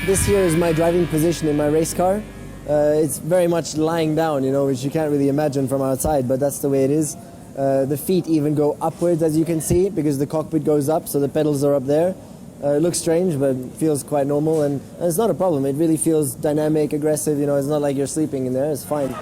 This here is my driving position in my race car. It's very much lying down, you know, which you can't really imagine from outside, but that's the way it is. The feet even go upwards, as you can see, because the cockpit goes up, so the pedals are up there. It looks strange, but it feels quite normal, and it's not a problem. It really feels dynamic, aggressive, you know, it's not like you're sleeping in there, it's fine.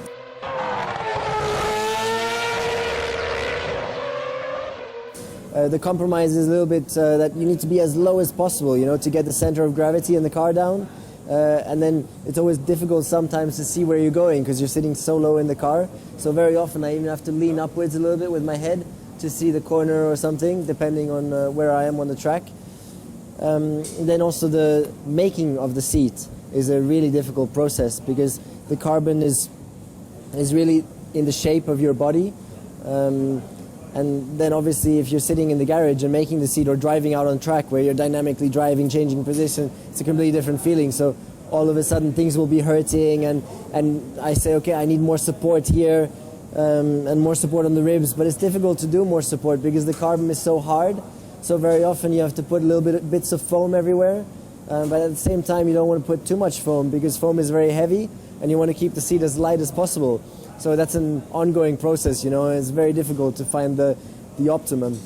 The compromise is a little bit that you need to be as low as possible, you know, to get the center of gravity in the car down. And then it's always difficult sometimes to see where you're going because you're sitting so low in the car. So very often I even have to lean upwards a little bit with my head to see the corner or something, depending on where I am on the track. Then also the making of the seat is a really difficult process because the carbon is really in the shape of your body. And then obviously if you're sitting in the garage and making the seat or driving out on track where you're dynamically driving, changing position, it's a completely different feeling. So all of a sudden things will be hurting and I say, okay, I need more support here and more support on the ribs. But it's difficult to do more support because the carbon is so hard. So very often you have to put a little bits of foam everywhere. But at the same time you don't want to put too much foam because foam is very heavy and you want to keep the seat as light as possible. So that's an ongoing process, you know, it's very difficult to find the optimum.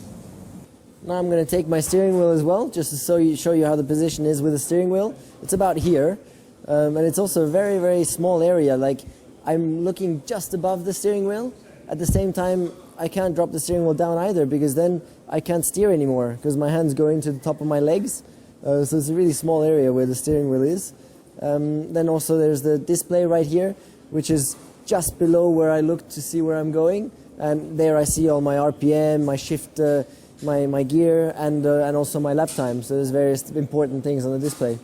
Now I'm going to take my steering wheel as well, just to show you how the position is with the steering wheel. It's about here, and it's also a very, very small area. Like, I'm looking just above the steering wheel. At the same time, I can't drop the steering wheel down either, because then I can't steer anymore, because my hands go into the top of my legs. So it's a really small area where the steering wheel is. Then also there's the display right here, which is just below where I look to see where I'm going, and there I see all my RPM, my shift, my gear, and also my lap time. So there's various important things on the display.